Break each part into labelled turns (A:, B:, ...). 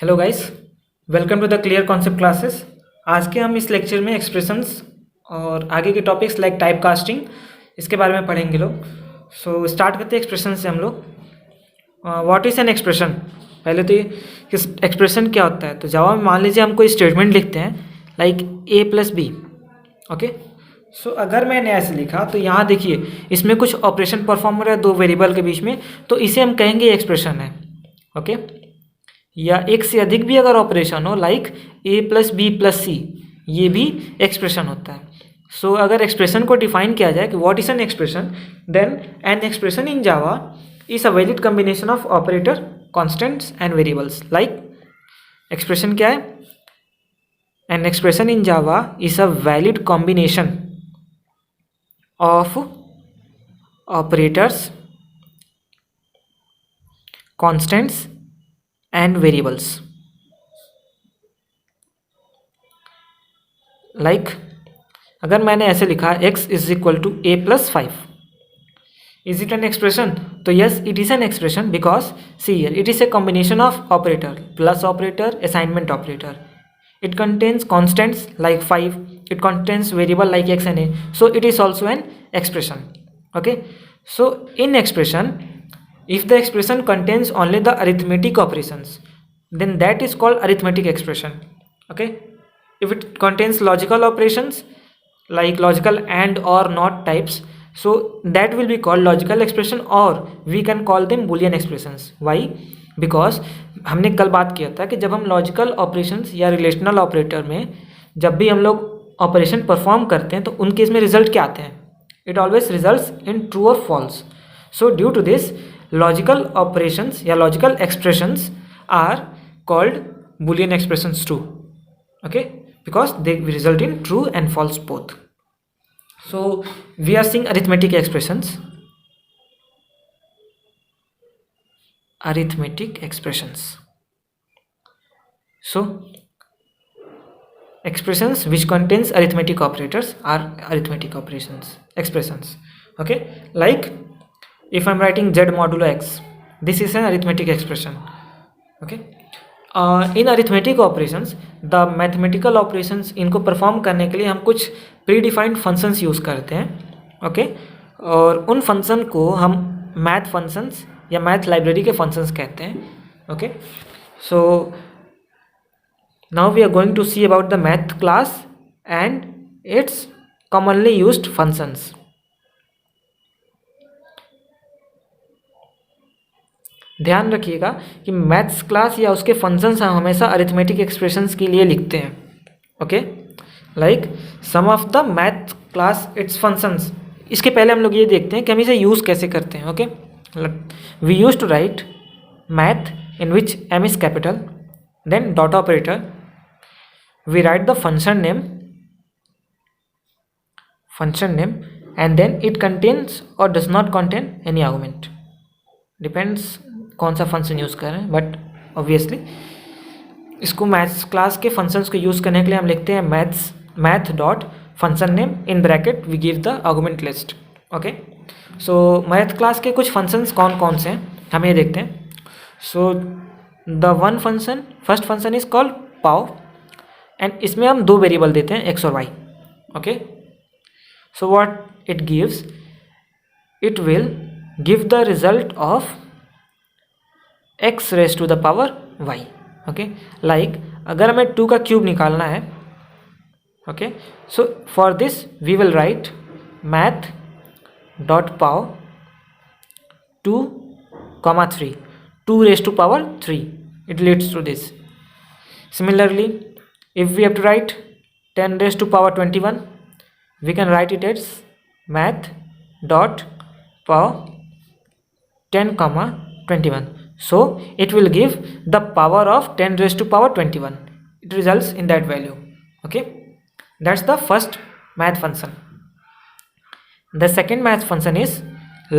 A: Hello guys, welcome to the clear concept classes. आज के हम इस लेक्चर में एक्सप्रेशंस और आगे के टॉपिक्स लाइक टाइप कास्टिंग इसके बारे में पढ़ेंगे लोग। सो स्टार्ट करते हैं एक्सप्रेशन से हम लोग। What is an expression. पहले तो ये एक्सप्रेशन क्या होता है। तो जावा में मान लीजिए हम कोई स्टेटमेंट लिखते हैं like a plus b. Okay, so अगर मैंने ऐसे लिखा तो यहाँ देखिए इसमें कुछ ऑपरेशन परफॉर्म हो रहा है दो वेरिएबल के बीच में, तो इसे हम कहेंगे एक्सप्रेशन है। ओके, या एक से अधिक भी अगर ऑपरेशन हो like a plus b plus c, ये भी एक्सप्रेशन होता है। सो अगर एक्सप्रेशन को डिफाइन किया जाए कि what is an expression, then an expression in Java is a valid combination of operator, constants and variables. Like expression क्या है? An expression in Java is a valid combination of operators, constants and variables. Like अगर मैंने ऐसे लिखा x is equal to a plus 5, is it an expression? तो yes, it is an expression because see here it is a combination of operator, plus operator, assignment operator. It contains constants like 5, it contains variable like x and a, so it is also an expression. Okay, so in expression, if the expression contains only the arithmetic operations, then that is called arithmetic expression. Okay, if it contains logical operations like logical and or not types, so that will be called logical expression, or we can call them boolean expressions. Why? Because हमने कल बात किया था कि जब हम logical operations या relational operator में जब भी हम लोग ऑपरेशन परफॉर्म करते हैं तो उन केस में रिजल्ट क्या आते हैं? It always results in true और false. So due to this logical operations या logical expressions are called boolean expressions too. Okay, because they result in true and false both. So we are seeing arithmetic expressions. Arithmetic expressions. So expressions which contains arithmetic operators are arithmetic operations expressions. Okay, like if I'm writing z modulo x, this is an arithmetic expression. Okay, in arithmetic operations, the mathematical operations इनको perform करने के लिए हम कुछ predefined functions use करते हैं. Okay, और उन फंक्शन को हम मैथ फंक्शंस या मैथ लाइब्रेरी के फंक्शंस कहते हैं. Okay, so now we are going to see about the math class and its commonly used functions. ध्यान रखिएगा कि मैथ्स क्लास या उसके फंक्शंस हम हमेशा अरिथमेटिक एक्सप्रेशंस के लिए लिखते हैं. Okay, like some of the math class its functions. इसके पहले हम लोग ये देखते हैं कि हम इसे यूज़ कैसे करते हैं. Okay, we used to write math in which m is capital, then dot operator, we write the function name, and then it contains or does not contain any argument. Depends कौन सा function use कर रहे हैं, but obviously इसको maths class के functions को use करने के लिए हम लिखते हैं math dot function name in bracket we give the argument list. Okay, so math class के कुछ फंक्शंस कौन कौन से हैं हम ये देखते हैं. So the one function, first function is called pow, and इसमें हम दो वेरिएबल देते हैं x और y. Okay, so what it gives, it will give the result of x raise to the power y. Okay, like अगर हमें 2 का cube निकालना है, okay, so for this we will write math dot power 2, 3, 2 raised to power 3, it leads to this. Similarly, if we have to write 10 raised to power 21, we can write it as math dot power 10, 21. So it will give the power of 10 raised to power 21. It results in that value. Okay, that's the first math function. The second math function is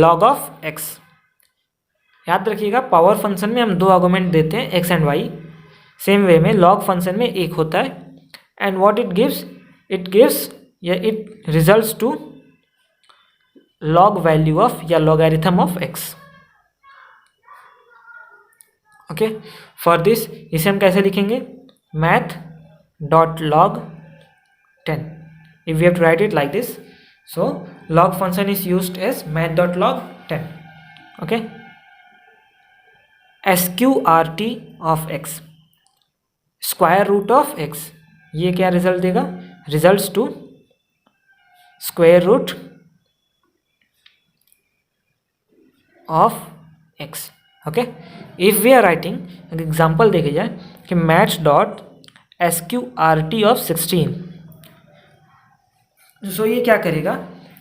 A: log of x. याद रखिएगा power function में हम दो argument देते हैं x and y. Same way में log function में एक होता है, एंड व्हाट इट गिव्स या it results to log value of या logarithm of x. Okay, for this इसे हम कैसे लिखेंगे, math dot log 10. If we have to write it like this, so log function is used as math.log 10. Okay, sqrt of x, square root of x, ये क्या result देगा, results to square root of x. Okay, if we are writing example देखे जाए कि maths dot sqrt of 16, so ये क्या करेगा,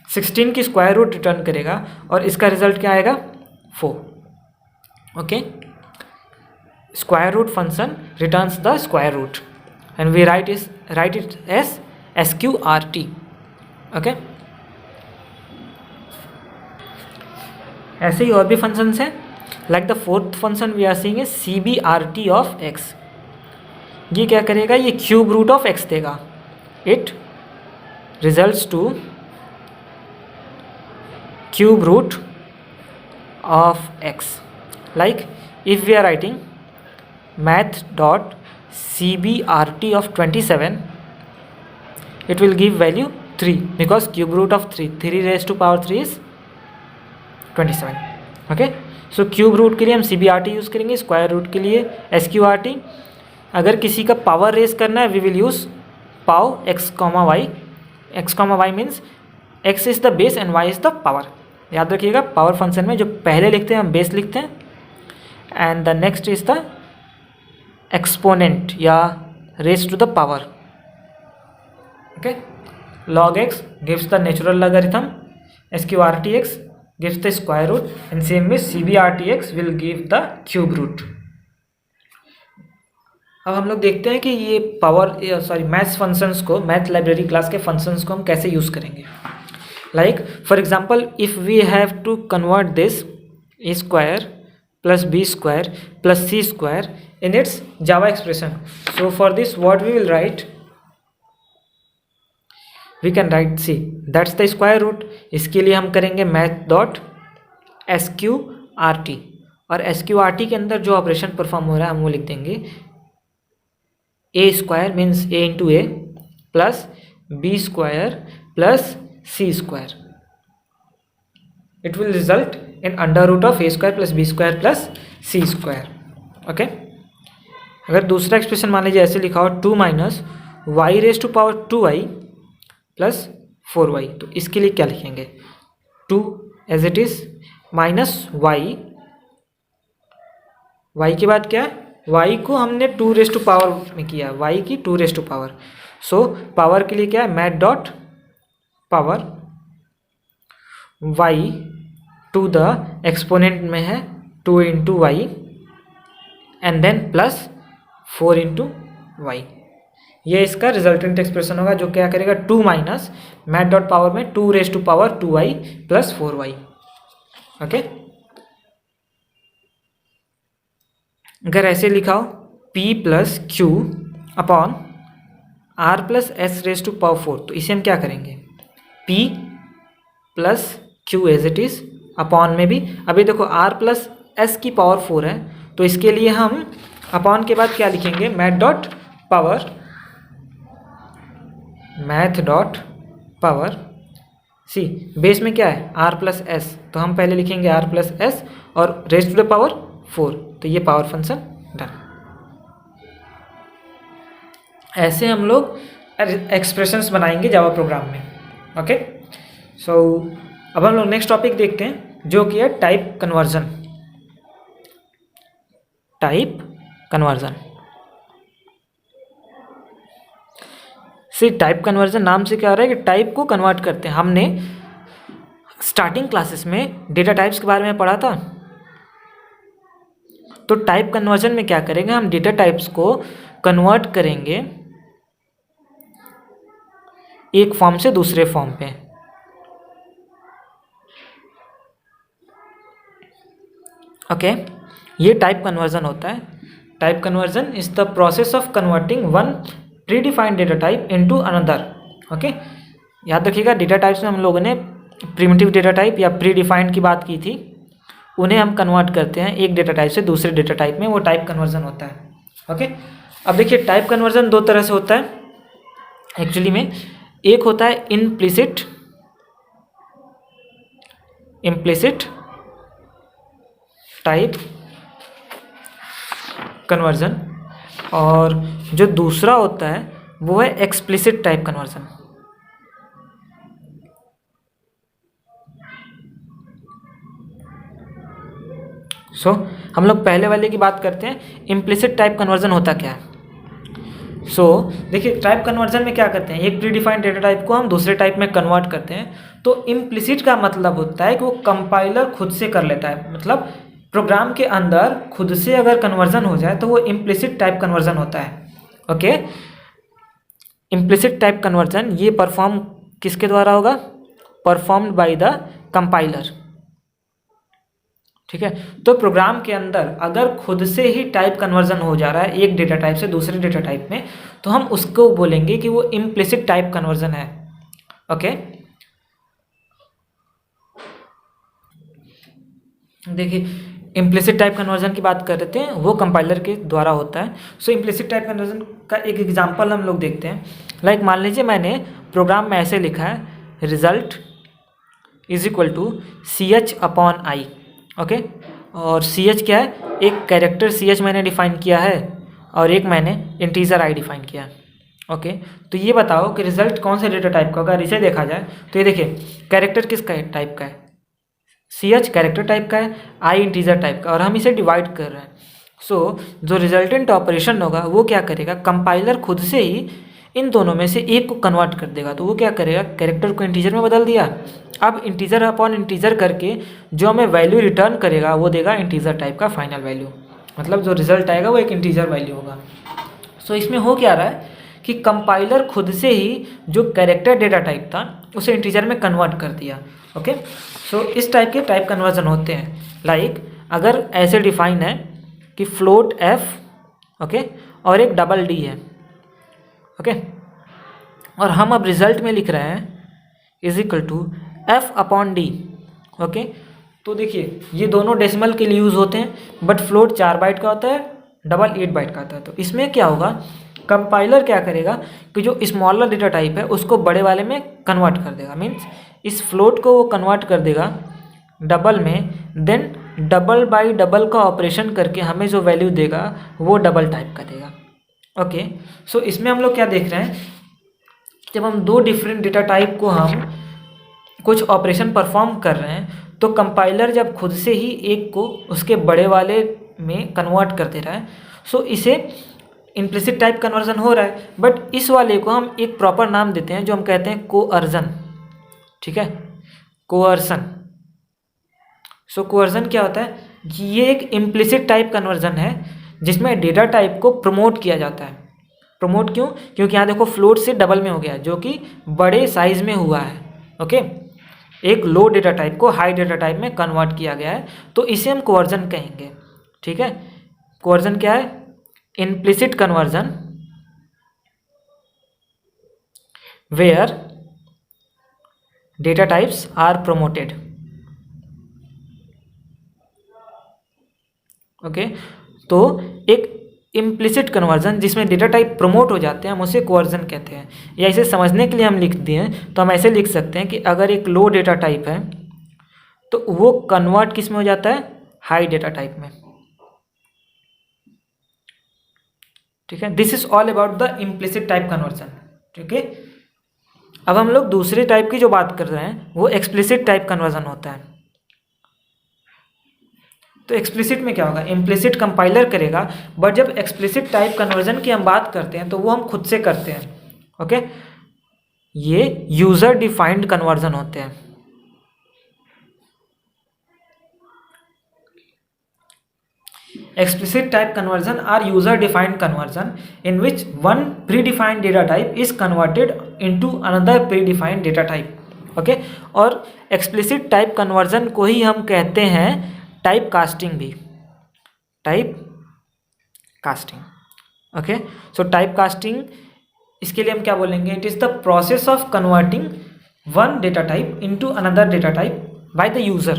A: 16 की स्क्वायर रूट रिटर्न करेगा और इसका रिजल्ट क्या आएगा, 4. Okay, square root function returns the square root and we write it as sqrt. Okay, ऐसे ही और भी फंक्शंस हैं, like the fourth function we are seeing is cbrt of x. ये क्या करेगा, ये क्यूब रूट ऑफ x देगा. It results to cube root of x. Like if we are writing math dot cbrt of 27, it will give value 3 because cube root of 3 raised to power 3 is 27. Okay, so cube root के लिए हम cbrt use करेंगे, square root के लिए sqrt. अगर किसी का power raise करना है, we will use pow x comma y. x comma y means x is the base and y is the power. याद रखिएगा, पावर फंक्शन में जो पहले लिखते हैं हम बेस लिखते हैं and the next is the exponent या raise to the power. Okay, log x gives the natural logarithm, sqrtx gives the square root and same with cbrtx will give the cube root. अब हम लोग देखते हैं कि ये maths functions को, math library class के फंक्शंस को हम कैसे यूज़ करेंगे. Like for example, if we have to convert this a square plus b square plus c square in its Java expression, so for this what we will write, we can write c that's the square root. इसके लिए हम करेंगे math dot sqrt और sqrt के अंदर जो operation perform हो रहा है हम वो लिख देंगे a square means a into a plus b square plus c square. It will result in under root of a square plus b square plus c square. Okay, अगर दूसरा एक्सप्रेशन मान लीजिए ऐसे लिखा हो 2 minus y raise to power 2y plus 4y, तो इसके लिए क्या लिखेंगे, 2 as it is minus y, y के बाद क्या है, y को हमने 2 रेज टू पावर में किया, y की 2 raise to power. So power के लिए क्या है, math dot power y to the exponent में है 2 into y and then plus 4 into y. ये इसका रिजल्टेंट एक्सप्रेशन होगा जो क्या करेगा, 2 माइनस मैथ डॉट पावर में 2 raise to power 2y plus 4y. Okay, अगर ऐसे लिखा हो p plus q upon r plus s raise to power 4, तो इसे हम क्या करेंगे, p plus q as it is upon में भी, अभी देखो r प्लस एस की पावर 4 है, तो इसके लिए हम अपॉन के बाद क्या लिखेंगे, मैथ डॉट पावर सी, बेस में क्या है r प्लस एस, तो हम पहले लिखेंगे r प्लस एस और रेज टू द पावर 4, तो ये पावर फंक्शन डन. ऐसे हम लोग एक्सप्रेशंस बनाएंगे जावा प्रोग्राम में. ओके, सो अब हम लोग नेक्स्ट टॉपिक देखते हैं जो कि है टाइप कन्वर्जन. टाइप कन्वर्जन नाम से क्या हो रहा है कि टाइप को कन्वर्ट करते हैं. हमने स्टार्टिंग क्लासेस में डेटा टाइप्स के बारे में पढ़ा था, तो टाइप कन्वर्जन में क्या करेंगे, हम डेटा टाइप्स को कन्वर्ट करेंगे एक फॉर्म से दूसरे फॉर्म पे. ओके, ये टाइप कन्वर्जन होता है. Type conversion is the process of converting one predefined data type into another. Okay, याद रखिएगा डेटा टाइप्स में हम लोगों ने प्रिमिटिव डेटा टाइप या प्रीडिफाइंड की बात की थी, उन्हें हम कन्वर्ट करते हैं एक डेटा टाइप से दूसरे डेटा टाइप में, वो टाइप कन्वर्जन होता है। ओके, अब देखिए टाइप कन्वर्जन दो तरह से होता है एक्चुअली में। एक होता है इम्प्लिसिट टाइप कन्वर्जन, और जो दूसरा होता है वो है एक्सप्लिसिट टाइप कन्वर्जन। हम लोग पहले वाले की बात करते हैं, इम्प्लिसिट टाइप कन्वर्जन होता क्या है। देखिए टाइप कन्वर्जन में क्या करते हैं, एक प्रीडिफाइंड डेटा टाइप को हम दूसरे टाइप में कन्वर्ट करते हैं। तो इम्प्लिसिट का मतलब होता है कि वो कंपाइलर खुद से कर लेता है, मतलब प्रोग्राम के अंदर खुद से अगर कन्वर्जन हो जाए तो वो इम्प्लिसिट टाइप कन्वर्जन होता है। ओके, इम्प्लिसिट टाइप कन्वर्जन ये परफॉर्म किसके द्वारा होगा, परफॉर्म्ड बाय द कंपाइलर। ठीक है, तो प्रोग्राम के अंदर अगर खुद से ही टाइप कन्वर्जन हो जा रहा है एक डेटा टाइप से दूसरे डेटा टाइप में, तो हम उसको बोलेंगे कि वो इम्प्लिसिट टाइप कन्वर्जन है। ओके, देखिए इम्प्लिसिट टाइप कन्वर्जन की बात कर रहे थे, वो कंपाइलर के द्वारा होता है। इम्प्लिसिट टाइप कन्वर्जन का एक एग्जांपल हम लोग देखते हैं। लाइक मान लीजिए मैंने प्रोग्राम में ऐसे लिखा है, result is equal to CH/I। Okay, और CH क्या है, एक कैरेक्टर CH मैंने डिफाइन किया है और एक मैंने इंटीजर I डिफाइन किया है। ओके, तो ये बताओ कि रिजल्ट कौन से डेटा टाइप का होगा। अगर इसे देखा जाए तो ये देखिए कैरेक्टर किस टाइप का है, CH कैरेक्टर टाइप का है, I इंटीजर टाइप का, और हम इसे डिवाइड कर रहे हैं। जो रिजल्टेंट ऑपरेशन होगा वो क्या करेगा, कंपाइलर खुद से ही इन दोनों में से एक को कन्वर्ट कर देगा। तो वो क्या करेगा, कैरेक्टर को इंटीजर में बदल दिया। अब इंटीजर अपॉन इंटीजर करके जो हमें वैल्यू रिटर्न करेगा वो देगा इंटीजर टाइप का फाइनल वैल्यू, मतलब जो रिजल्ट आएगा वो एक इंटीजर वैल्यू होगा। इसमें हो क्या रहा है कि कंपाइलर खुद से ही जो कैरेक्टर डेटा टाइप था उसे इंटीजर में कन्वर्ट कर दिया। ओके, इस टाइप के टाइप कन्वर्जन होते हैं। लाइक अगर ऐसे डिफाइन है कि फ्लोट f, ओके, और एक डबल d है। ओके, और हम अब रिजल्ट में लिख रहे हैं is equal to f/d। Okay, तो देखिए ये दोनों डेसिमल के लिए यूज़ होते हैं, बट फ्लोट 4 बाइट का होता है, डबल 8 बाइट का आता है। तो इसमें क्या होगा, कंपाइलर क्या करेगा कि जो स्मॉलर डेटा टाइप है उसको बड़े वाले में कन्वर्ट कर देगा। मीन्स इस फ्लोट को वो कन्वर्ट कर देगा डबल में, देन डबल बाई डबल का ऑपरेशन करके हमें जो वैल्यू देगा वो डबल टाइप का देगा। ओके, इसमें हम लोग क्या देख रहे हैं, जब हम दो डिफरेंट डेटा टाइप को हम कुछ ऑपरेशन परफॉर्म कर रहे हैं तो कंपाइलर जब खुद से ही एक को उसके बड़े वाले में कन्वर्ट कर दे रहा है, इसे इम्प्लिसिट टाइप कन्वर्जन हो रहा है। बट इस वाले को हम एक प्रॉपर नाम देते हैं जो हम कहते हैं कोअर्जन। ठीक है, कोअर्सन। कोअर्जन क्या होता है, ये एक इम्प्लिसिट टाइप कन्वर्जन है जिसमें डेटा टाइप को प्रमोट किया जाता है। प्रमोट क्यों, क्योंकि यहाँ देखो फ्लोट से डबल में हो गया जो कि बड़े साइज में हुआ है। ओके, एक लो डेटा टाइप को हाई डेटा टाइप में कन्वर्ट किया गया है, तो इसे हम कोअर्जन कहेंगे। ठीक है, कोअर्जन क्या है, implicit conversion where data types are promoted. Okay, तो एक इम्प्लिसिट कन्वर्जन जिसमें डेटा टाइप प्रमोट हो जाते हैं हम उसे कोअर्जन कहते हैं। या इसे समझने के लिए हम लिख दिए तो हम ऐसे लिख सकते हैं कि अगर एक लो डेटा टाइप है तो वो कन्वर्ट किस में हो जाता है, हाई डेटा टाइप में। ठीक है, this is all about the implicit type conversion. ठीक है, अब हम लोग दूसरे टाइप की जो बात कर रहे हैं वो एक्सप्लिसिट टाइप कन्वर्जन होता है। तो एक्सप्लिसिट में क्या होगा, इम्प्लिसिट कंपाइलर करेगा, बट जब एक्सप्लिसिट टाइप कन्वर्जन की हम बात करते हैं तो वो हम खुद से करते हैं। ओके, ये यूजर डिफाइंड कन्वर्जन होते हैं। Explicit type conversion are user defined conversion in which one predefined data type is converted into another predefined data type. Okay, और explicit type conversion को ही हम कहते हैं टाइप कास्टिंग भी, type casting. Okay, type casting इसके लिए हम क्या बोलेंगे, it is the process of converting one data type into another data type by the user.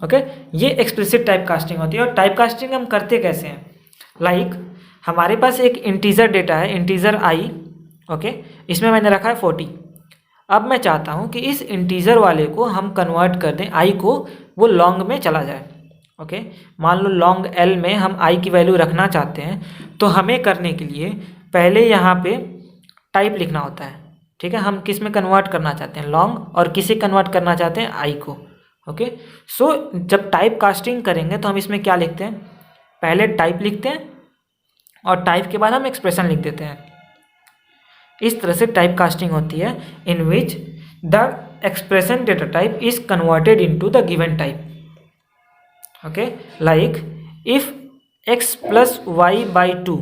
A: Okay, ये एक्सप्लिसिट टाइप कास्टिंग होती है। और टाइप कास्टिंग हम करते कैसे हैं, लाइक हमारे पास एक इंटीजर डेटा है, इंटीजर आई, ओके, इसमें मैंने रखा है 40। अब मैं चाहता हूँ कि इस इंटीजर वाले को हम कन्वर्ट कर दें, आई को वो लॉन्ग में चला जाए। ओके, मान लो लॉन्ग एल में हम आई की वैल्यू रखना चाहते हैं, तो हमें करने के लिए पहले यहाँ पे टाइप लिखना होता है। ठीक है, हम किस में कन्वर्ट करना चाहते हैं, लॉन्ग, और किसे कन्वर्ट करना चाहते हैं, आई को। ओके, सो जब टाइप कास्टिंग करेंगे तो हम इसमें क्या लिखते हैं, पहले टाइप लिखते हैं और टाइप के बाद हम एक्सप्रेशन लिख देते हैं। इस तरह से टाइप कास्टिंग होती है, in which the expression data type is converted into the given type. Okay, like if x plus y by 2,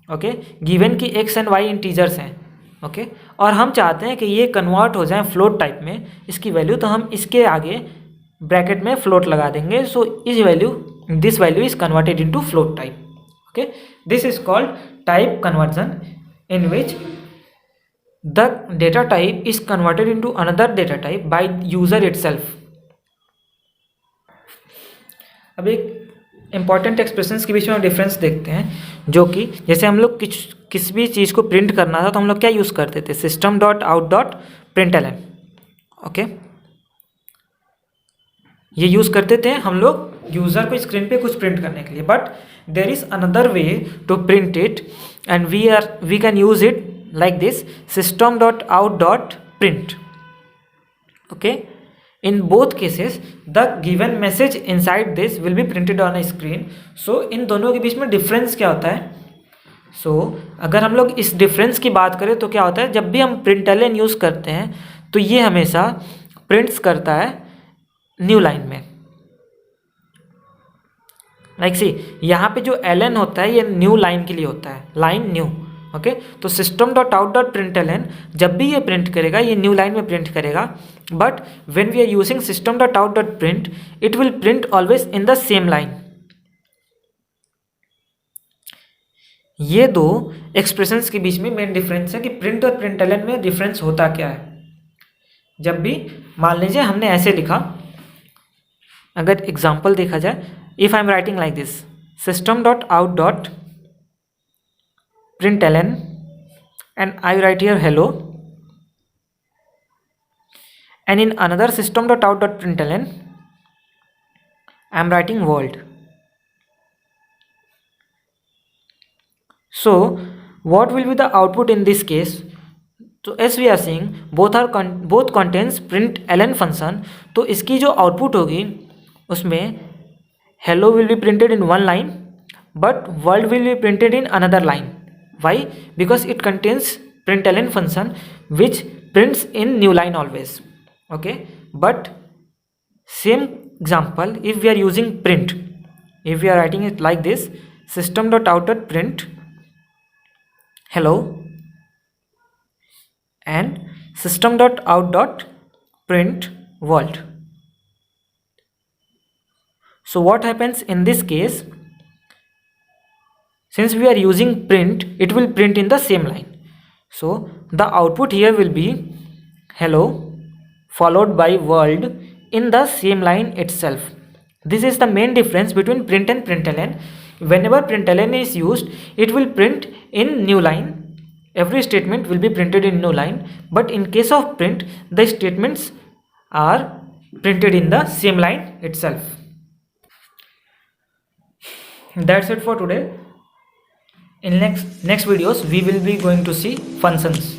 A: okay, given की x एंड y इंटीजर्स हैं, ओके, और हम चाहते हैं कि ये कन्वर्ट हो जाए फ्लोट टाइप में इसकी वैल्यू, तो हम इसके आगे ब्रैकेट में फ्लोट लगा देंगे। So this value is converted into float type. Okay, this is called type conversion, in which the data type is converted into another data type by user itself। अब एक important expressions के बीच में हम difference देखते हैं, जो कि जैसे हम लोग किस भी चीज़ को प्रिंट करना था तो हम लोग क्या यूज़ करते थे, system dot out dot println। Okay, ये यूज़ करते थे हम लोग यूज़र को स्क्रीन पे कुछ प्रिंट करने के लिए। But there is another way to print it and we can use it like this, system.out.print। okay, in both cases the given message inside this will be printed on a screen। so इन दोनों के बीच में difference क्या होता है, so अगर हम लोग इस डिफरेंस की बात करें तो क्या होता है, जब भी हम println यूज़ करते हैं तो ये हमेशा प्रिंट्स करता है न्यू लाइन में। लाइक सी, यहाँ पे जो ln होता है ये न्यू लाइन के लिए होता है, लाइन न्यू। ओके, तो system dot out dot println जब भी ये प्रिंट करेगा ये न्यू लाइन में प्रिंट करेगा। But when we are using system dot out dot print it will print always in the same line. ये दो एक्सप्रेशंस के बीच में मेन डिफरेंस है कि प्रिंट और println में डिफरेंस होता क्या है। जब भी मान लीजिए हमने ऐसे लिखा, अगर एग्जाम्पल देखा जाए, if I am writing like this, system dot out dot println and I write here hello, and in another system.out.println I am writing world। so what will be the output in this case? so as we are seeing both contains println function, तो इसकी जो output होगी उसमें hello will be printed in one line but world will be printed in another line। Why? Because it contains println function which prints in new line always। okay, but same example, if we are using print, if we are writing it like this, system.out.print hello and system.out.print world। so what happens in this case, since we are using print, it will print in the same line। so the output here will be hello followed by world in the same line itself। this is the main difference between print and println। whenever println is used it will print in new line, every statement will be printed in new line, but in case of print the statements are printed in the same line itself। that's it for today। in next videos we will be going to see functions।